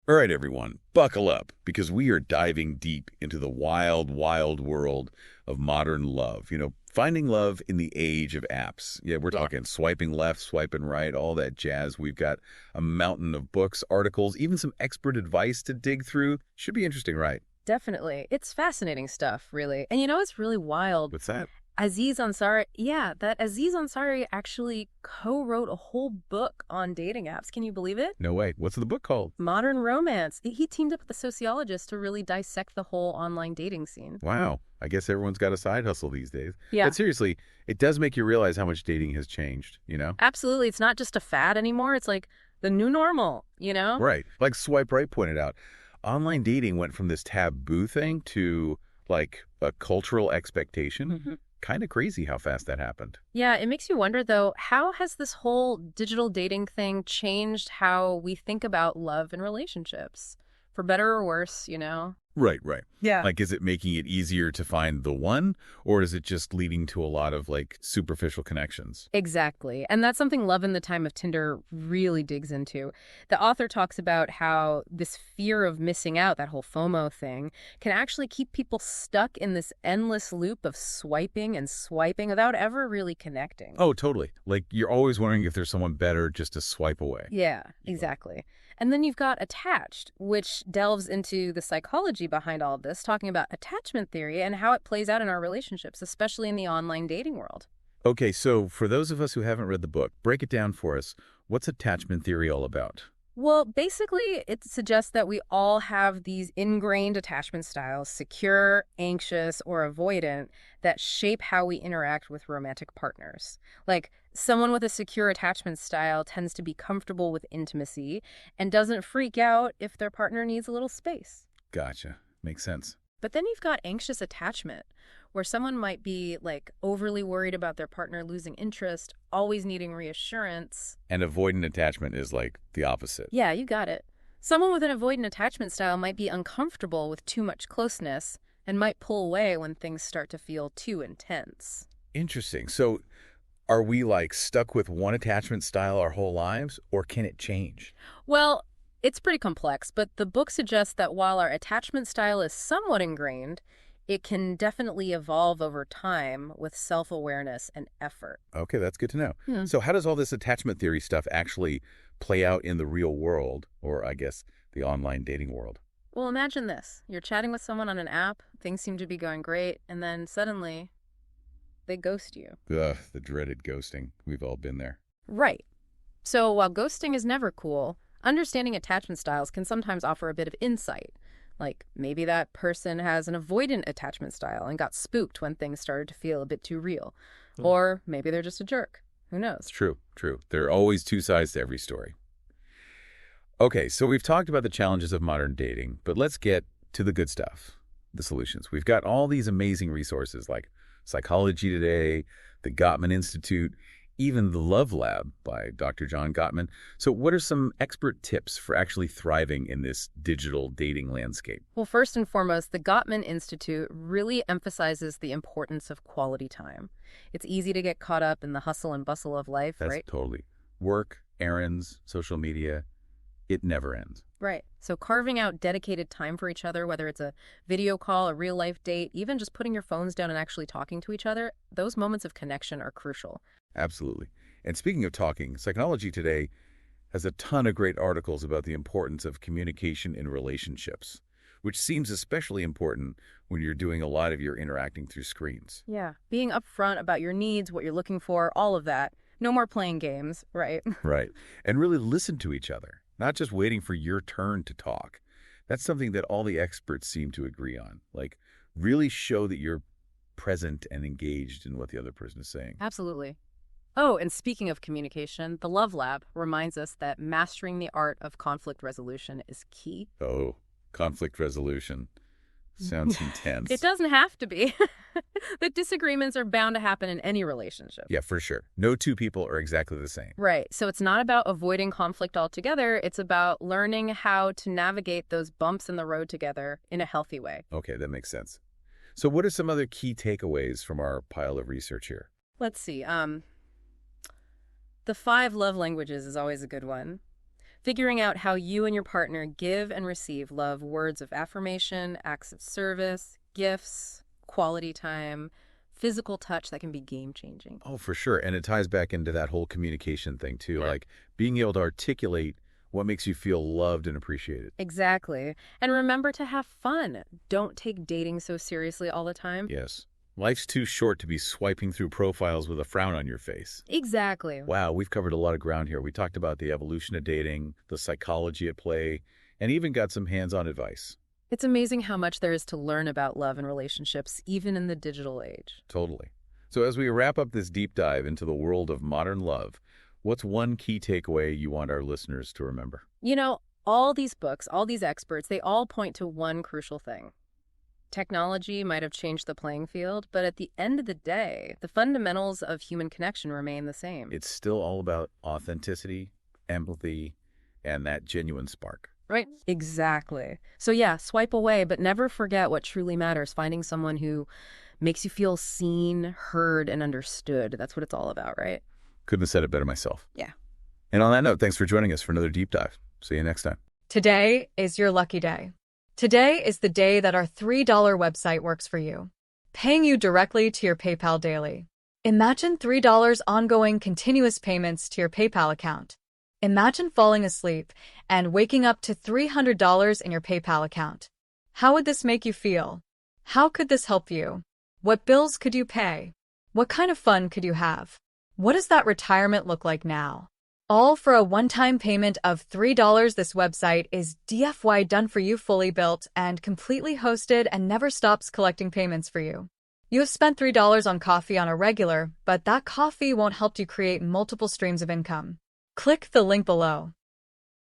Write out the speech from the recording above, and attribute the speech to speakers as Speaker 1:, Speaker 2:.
Speaker 1: All right, everyone, buckle up because we are diving deep into the wild, wild world of modern love. Finding love in the age of apps. Yeah, we're talking swiping left, swiping right, all that jazz. We've got a mountain of books, articles, even some expert advice to dig through. Should be interesting, right?
Speaker 2: Definitely. It's fascinating stuff, really. And it's really wild.
Speaker 1: What's that?
Speaker 2: That Aziz Ansari actually co-wrote a whole book on dating apps. Can you believe it?
Speaker 1: No way. What's the book called?
Speaker 2: Modern Romance. He teamed up with a sociologist to really dissect the whole online dating scene.
Speaker 1: Wow. I guess everyone's got a side hustle these days.
Speaker 2: Yeah.
Speaker 1: But seriously, it does make you realize how much dating has changed.
Speaker 2: Absolutely. It's not just a fad anymore. It's like the new normal.
Speaker 1: Right. Like Swipe Right pointed out, online dating went from this taboo thing to like a cultural expectation.
Speaker 2: Mm-hmm.
Speaker 1: Kind of crazy how fast that happened.
Speaker 2: Yeah, it makes you wonder, though, how has this whole digital dating thing changed how we think about love and relationships? For better or worse.
Speaker 1: Right.
Speaker 2: Yeah.
Speaker 1: Like, is it making it easier to find the one, or is it just leading to a lot of, superficial connections?
Speaker 2: Exactly. And that's something Love in the Time of Tinder really digs into. The author talks about how this fear of missing out, that whole FOMO thing, can actually keep people stuck in this endless loop of swiping and swiping without ever really connecting.
Speaker 1: Oh, totally. Like, you're always wondering if there's someone better just to swipe away.
Speaker 2: Yeah, exactly. And then you've got Attached, which delves into the psychology behind all of this, talking about attachment theory and how it plays out in our relationships, especially in the online dating world.
Speaker 1: Okay, so for those of us who haven't read the book, break it down for us. What's attachment theory all about?
Speaker 2: Well, basically, it suggests that we all have these ingrained attachment styles, secure, anxious, or avoidant, that shape how we interact with romantic partners. Like, someone with a secure attachment style tends to be comfortable with intimacy and doesn't freak out if their partner needs a little space.
Speaker 1: Gotcha. Makes sense.
Speaker 2: But then you've got anxious attachment, where someone might be overly worried about their partner losing interest, always needing reassurance.
Speaker 1: And avoidant attachment is like the opposite.
Speaker 2: Yeah, you got it. Someone with an avoidant attachment style might be uncomfortable with too much closeness and might pull away when things start to feel too intense.
Speaker 1: Interesting. So are we stuck with one attachment style our whole lives, or can it change?
Speaker 2: Well, it's pretty complex, but the book suggests that while our attachment style is somewhat ingrained, it can definitely evolve over time with self-awareness and effort.
Speaker 1: Okay, that's good to know.
Speaker 2: Yeah.
Speaker 1: So how does all this attachment theory stuff actually play out in the real world, or I guess the online dating world?
Speaker 2: Well, imagine this. You're chatting with someone on an app, things seem to be going great, and then suddenly they ghost you.
Speaker 1: Ugh, the dreaded ghosting. We've all been there.
Speaker 2: Right. So while ghosting is never cool, understanding attachment styles can sometimes offer a bit of insight. Like, maybe that person has an avoidant attachment style and got spooked when things started to feel a bit too real. Or maybe they're just a jerk. Who knows?
Speaker 1: It's true. There are always two sides to every story. Okay, so we've talked about the challenges of modern dating, but let's get to the good stuff, the solutions. We've got all these amazing resources like Psychology Today, the Gottman Institute, even the Love Lab by Dr. John Gottman. So what are some expert tips for actually thriving in this digital dating landscape?
Speaker 2: Well, first and foremost, the Gottman Institute really emphasizes the importance of quality time. It's easy to get caught up in the hustle and bustle of life,
Speaker 1: That's
Speaker 2: right?
Speaker 1: totally. Work, errands, social media, it never ends.
Speaker 2: Right. So carving out dedicated time for each other, whether it's a video call, a real-life date, even just putting your phones down and actually talking to each other, those moments of connection are crucial.
Speaker 1: Absolutely. And speaking of talking, Psychology Today has a ton of great articles about the importance of communication in relationships, which seems especially important when you're doing a lot of your interacting through screens.
Speaker 2: Yeah. Being upfront about your needs, what you're looking for, all of that. No more playing games, right?
Speaker 1: Right. And really listen to each other, not just waiting for your turn to talk. That's something that all the experts seem to agree on. Really show that you're present and engaged in what the other person is saying.
Speaker 2: Absolutely. Oh, and speaking of communication, the Love Lab reminds us that mastering the art of conflict resolution is key.
Speaker 1: Oh, conflict resolution. Sounds intense.
Speaker 2: It doesn't have to be. The disagreements are bound to happen in any relationship.
Speaker 1: Yeah, for sure. No two people are exactly the same.
Speaker 2: Right. So it's not about avoiding conflict altogether. It's about learning how to navigate those bumps in the road together in a healthy way.
Speaker 1: Okay, that makes sense. So what are some other key takeaways from our pile of research here?
Speaker 2: Let's see. The 5 love languages is always a good one. Figuring out how you and your partner give and receive love, words of affirmation, acts of service, gifts, quality time, physical touch, that can be game-changing.
Speaker 1: Oh, for sure. And it ties back into that whole communication thing, too.
Speaker 2: Right.
Speaker 1: Like being able to articulate what makes you feel loved and appreciated.
Speaker 2: Exactly. And remember to have fun. Don't take dating so seriously all the time.
Speaker 1: Yes. Life's too short to be swiping through profiles with a frown on your face.
Speaker 2: Exactly.
Speaker 1: Wow, we've covered a lot of ground here. We talked about the evolution of dating, the psychology at play, and even got some hands-on advice.
Speaker 2: It's amazing how much there is to learn about love and relationships, even in the digital age.
Speaker 1: Totally. So as we wrap up this deep dive into the world of modern love, what's one key takeaway you want our listeners to remember?
Speaker 2: You know, all these books, all these experts, they all point to one crucial thing. Technology might have changed the playing field, but at the end of the day, the fundamentals of human connection remain the same.
Speaker 1: It's still all about authenticity, empathy, and that genuine spark.
Speaker 2: Right? Exactly. So yeah, swipe away, but never forget what truly matters, finding someone who makes you feel seen, heard, and understood. That's what it's all about, right?
Speaker 1: Couldn't have said it better myself.
Speaker 2: Yeah.
Speaker 1: And on that note, thanks for joining us for another deep dive. See you next time.
Speaker 3: Today is your lucky day. Today is the day that our $3 website works for you, paying you directly to your PayPal daily. Imagine $3 ongoing continuous payments to your PayPal account. Imagine falling asleep and waking up to $300 in your PayPal account. How would this make you feel? How could this help you? What bills could you pay? What kind of fun could you have? What does that retirement look like now? All for a one-time payment of $3. This website is DFY done for you, fully built and completely hosted, and never stops collecting payments for you. You have spent $3 on coffee on a regular, but that coffee won't help you create multiple streams of income. Click the link below.